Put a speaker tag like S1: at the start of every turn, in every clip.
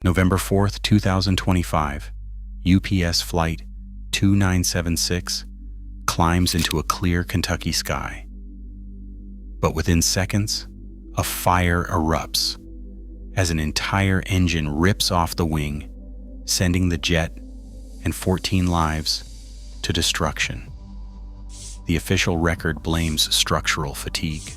S1: November 4th, 2025, UPS Flight 2976 climbs into a clear Kentucky sky. But within seconds, a fire erupts as an entire engine rips off the wing, sending the jet and 14 lives to destruction. The official record blames structural fatigue,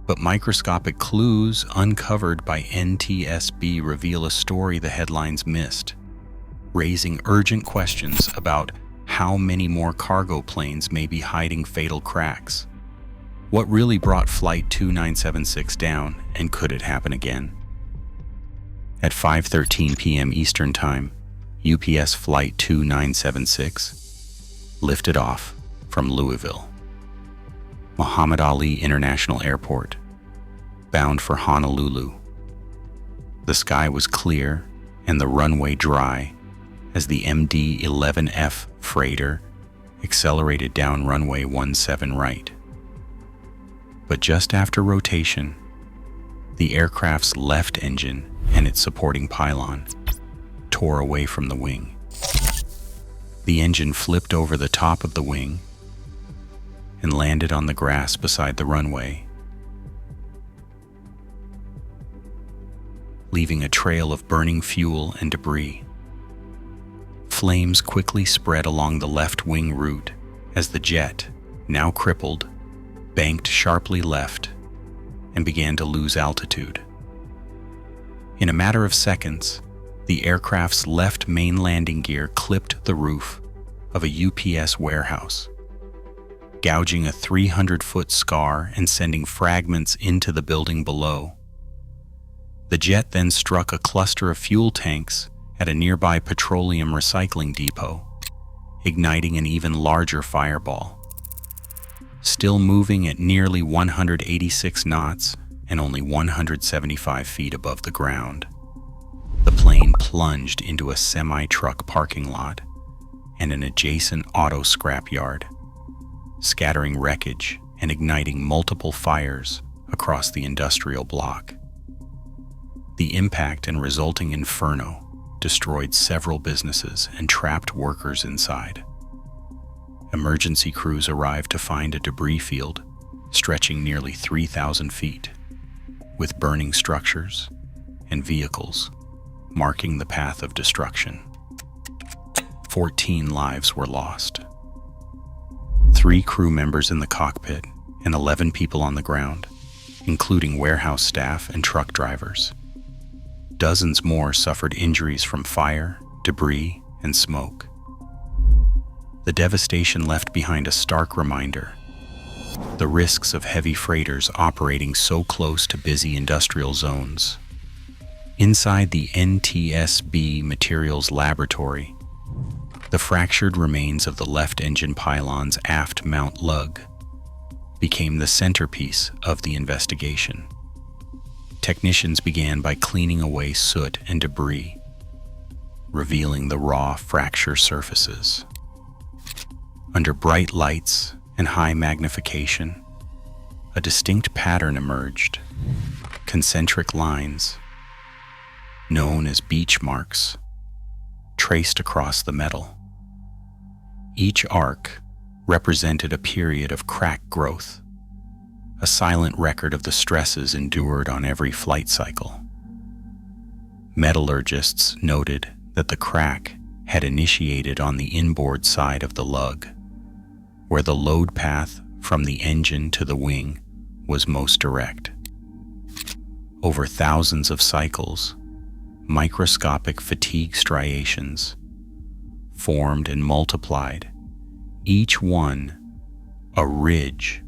S1: but microscopic clues uncovered by NTSB reveal a story the headlines missed, raising urgent questions about how many more cargo planes may be hiding fatal cracks. What really brought Flight 2976 down, and could it happen again? At 5:13 p.m. Eastern Time, UPS Flight 2976 lifted off from Louisville, Muhammad Ali International Airport, bound for Honolulu. The sky was clear and the runway dry as the MD-11F freighter accelerated down runway 17 right. But just after rotation, the aircraft's left engine and its supporting pylon tore away from the wing. The engine flipped over the top of the wing and landed on the grass beside the runway, leaving a trail of burning fuel and debris. Flames quickly spread along the left wing route as the jet, now crippled, banked sharply left and began to lose altitude. In a matter of seconds, the aircraft's left main landing gear clipped the roof of a UPS warehouse, gouging a 300-foot scar and sending fragments into the building below. The jet then struck a cluster of fuel tanks at a nearby petroleum recycling depot, igniting an even larger fireball. Still moving at nearly 186 knots and only 175 feet above the ground, the plane plunged into a semi-truck parking lot and an adjacent auto scrapyard, scattering wreckage and igniting multiple fires across the industrial block. The impact and resulting inferno destroyed several businesses and trapped workers inside. Emergency crews arrived to find a debris field stretching nearly 3,000 feet, with burning structures and vehicles marking the path of destruction. 14 lives were lost. 3 crew members in the cockpit and 11 people on the ground, including warehouse staff and truck drivers. Dozens more suffered injuries from fire, debris, and smoke. The devastation left behind a stark reminder: the risks of heavy freighters operating so close to busy industrial zones. Inside the NTSB Materials Laboratory, the fractured remains of the left engine pylon's aft mount lug became the centerpiece of the investigation. Technicians began by cleaning away soot and debris, revealing the raw fracture surfaces. Under bright lights and high magnification, a distinct pattern emerged: concentric lines, known as beach marks, traced across the metal. Each arc represented a period of crack growth, a silent record of the stresses endured on every flight cycle. Metallurgists noted that the crack had initiated on the inboard side of the lug, where the load path from the engine to the wing was most direct. Over thousands of cycles, microscopic fatigue striations formed and multiplied, each one a ridge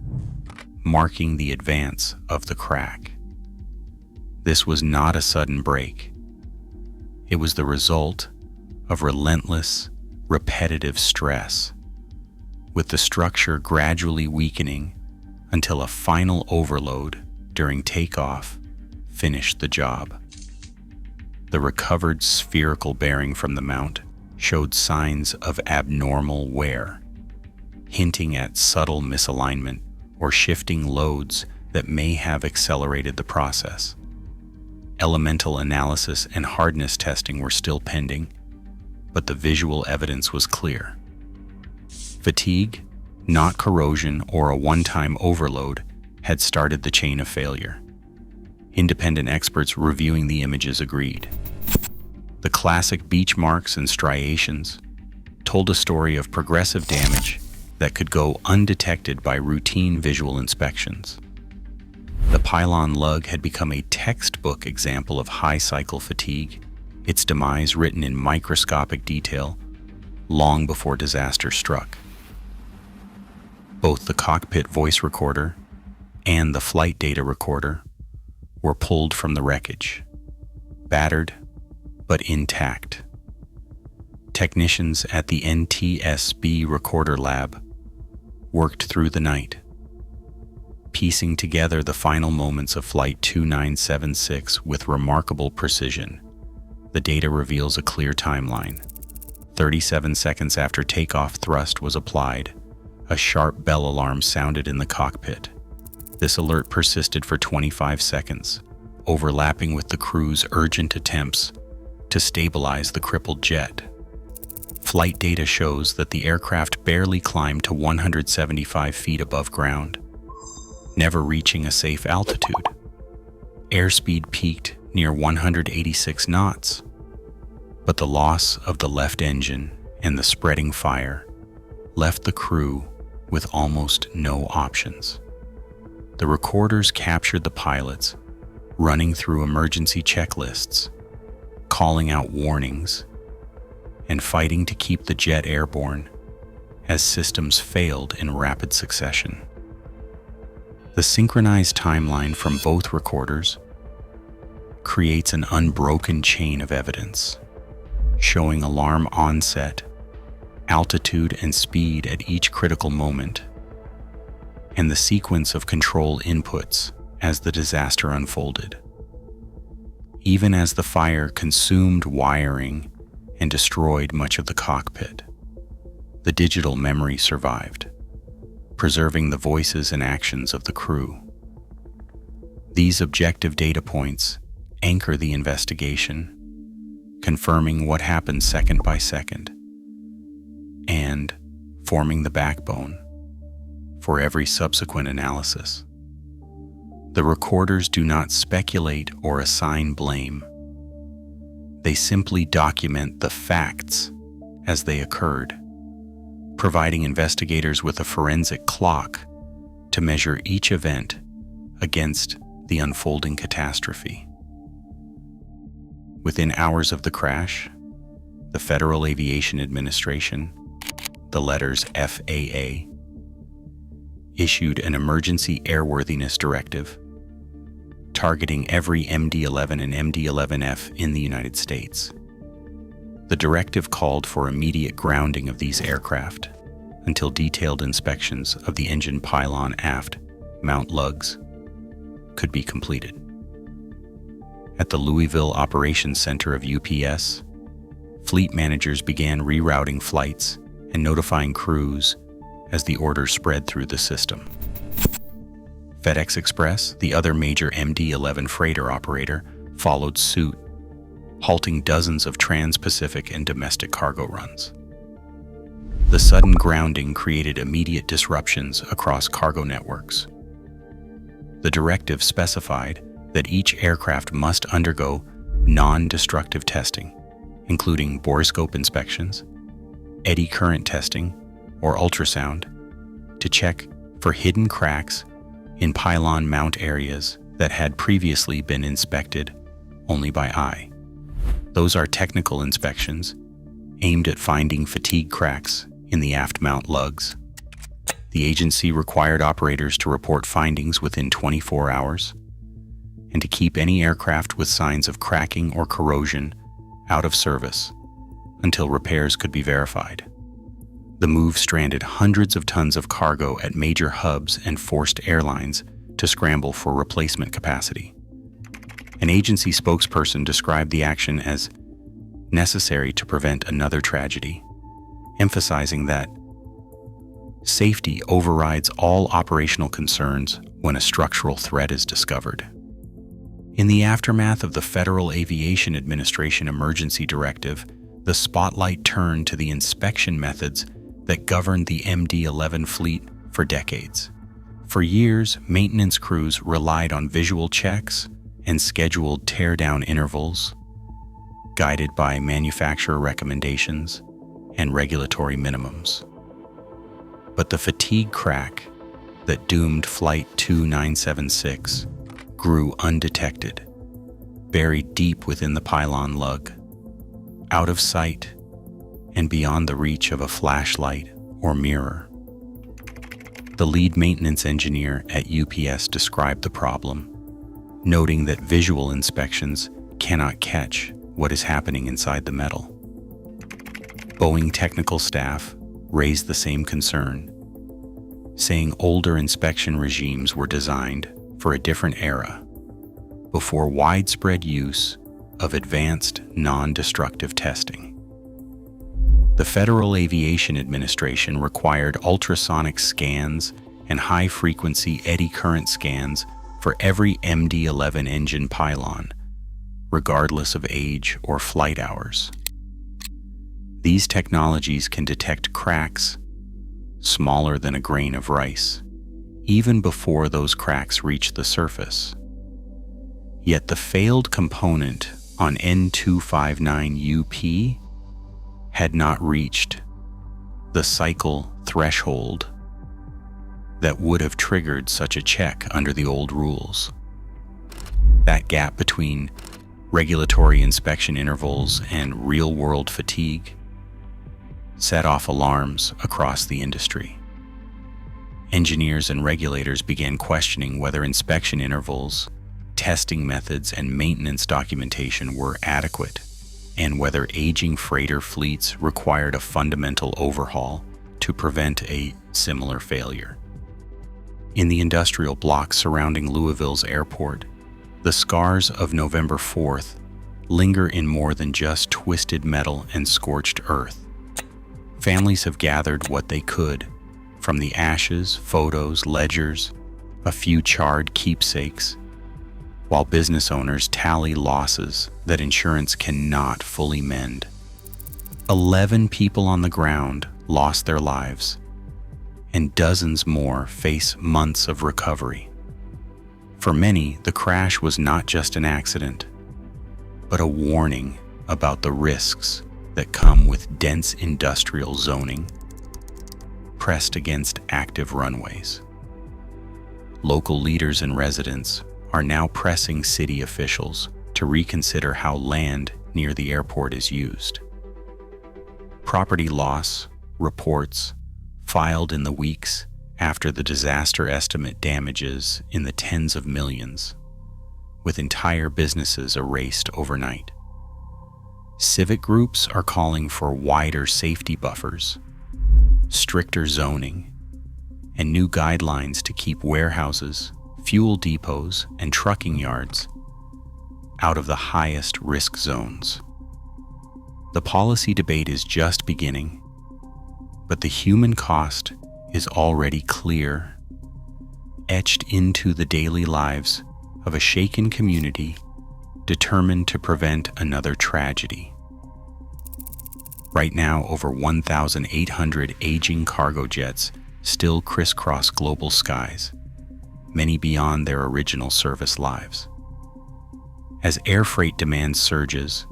S1: marking the advance of the crack. This was not a sudden break. It was the result of relentless, repetitive stress, with the structure gradually weakening until a final overload during takeoff finished the job. The recovered spherical bearing from the mount showed signs of abnormal wear, hinting at subtle misalignment or shifting loads that may have accelerated the process. Elemental analysis and hardness testing were still pending, but the visual evidence was clear. Fatigue, not corrosion or a one-time overload, had started the chain of failure. Independent experts reviewing the images agreed. The classic beach marks and striations told a story of progressive damage that could go undetected by routine visual inspections. The pylon lug had become a textbook example of high cycle fatigue, its demise written in microscopic detail long before disaster struck. Both the cockpit voice recorder and the flight data recorder were pulled from the wreckage, battered but intact. Technicians at the NTSB recorder lab worked through the night, piecing together the final moments of Flight 2976 with remarkable precision. The data reveals a clear timeline. 37 seconds after takeoff thrust was applied, a sharp bell alarm sounded in the cockpit. This alert persisted for 25 seconds, overlapping with the crew's urgent attempts to stabilize the crippled jet. Flight data shows that the aircraft barely climbed to 175 feet above ground, never reaching a safe altitude. Airspeed peaked near 186 knots, but the loss of the left engine and the spreading fire left the crew with almost no options. The recorders captured the pilots running through emergency checklists, calling out warnings, and fighting to keep the jet airborne as systems failed in rapid succession. The synchronized timeline from both recorders creates an unbroken chain of evidence, showing alarm onset, altitude and speed at each critical moment, and the sequence of control inputs as the disaster unfolded. Even as the fire consumed wiring and destroyed much of the cockpit, the digital memory survived, preserving the voices and actions of the crew. These objective data points anchor the investigation, confirming what happened second by second, and forming the backbone for every subsequent analysis. The recorders do not speculate or assign blame. They simply document the facts as they occurred, providing investigators with a forensic clock to measure each event against the unfolding catastrophe. Within hours of the crash, the Federal Aviation Administration, the letters FAA, issued an emergency airworthiness directive targeting every MD-11 and MD-11F in the United States. The directive called for immediate grounding of these aircraft until detailed inspections of the engine pylon aft mount lugs could be completed. At the Louisville Operations Center of UPS, fleet managers began rerouting flights and notifying crews as the order spread through the system. FedEx Express, the other major MD-11 freighter operator, followed suit, halting dozens of trans-Pacific and domestic cargo runs. The sudden grounding created immediate disruptions across cargo networks. The directive specified that each aircraft must undergo non-destructive testing, including borescope inspections, eddy current testing, or ultrasound, to check for hidden cracks in pylon mount areas that had previously been inspected only by eye. Those are technical inspections aimed at finding fatigue cracks in the aft mount lugs. The agency required operators to report findings within 24 hours and to keep any aircraft with signs of cracking or corrosion out of service until repairs could be verified. The move stranded hundreds of tons of cargo at major hubs and forced airlines to scramble for replacement capacity. An agency spokesperson described the action as necessary to prevent another tragedy, emphasizing that safety overrides all operational concerns when a structural threat is discovered. In the aftermath of the Federal Aviation Administration Emergency Directive, the spotlight turned to the inspection methods that governed the MD-11 fleet for decades. For years, maintenance crews relied on visual checks and scheduled teardown intervals, guided by manufacturer recommendations and regulatory minimums. But the fatigue crack that doomed Flight 2976 grew undetected, buried deep within the pylon lug, out of sight and beyond the reach of a flashlight or mirror. The lead maintenance engineer at UPS described the problem, noting that visual inspections cannot catch what is happening inside the metal. Boeing technical staff raised the same concern, saying older inspection regimes were designed for a different era, before widespread use of advanced non-destructive testing. The Federal Aviation Administration required ultrasonic scans and high-frequency eddy current scans for every MD-11 engine pylon, regardless of age or flight hours. These technologies can detect cracks smaller than a grain of rice, even before those cracks reach the surface. Yet the failed component on N259UP had not reached the cycle threshold that would have triggered such a check under the old rules. That gap between regulatory inspection intervals and real-world fatigue set off alarms across the industry. Engineers and regulators began questioning whether inspection intervals, testing methods, and maintenance documentation were adequate, and whether aging freighter fleets required a fundamental overhaul to prevent a similar failure. In the industrial block surrounding Louisville's airport, the scars of November 4th linger in more than just twisted metal and scorched earth. Families have gathered what they could from the ashes, photos, ledgers, a few charred keepsakes, while business owners tally losses that insurance cannot fully mend. 11 people on the ground lost their lives, and dozens more face months of recovery. For many, the crash was not just an accident, but a warning about the risks that come with dense industrial zoning pressed against active runways. Local leaders and residents are now pressing city officials to reconsider how land near the airport is used. Property loss reports filed in the weeks after the disaster estimate damages in the tens of millions, with entire businesses erased overnight. Civic groups are calling for wider safety buffers, stricter zoning, and new guidelines to keep warehouses, fuel depots, and trucking yards out of the highest risk zones. The policy debate is just beginning, but the human cost is already clear, etched into the daily lives of a shaken community determined to prevent another tragedy. Right now, over 1,800 aging cargo jets still crisscross global skies, many beyond their original service lives. As air freight demand surges,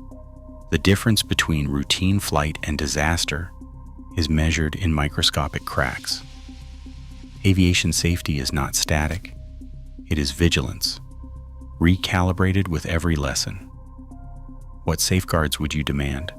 S1: the difference between routine flight and disaster is measured in microscopic cracks. Aviation safety is not static, it is vigilance, recalibrated with every lesson. What safeguards would you demand?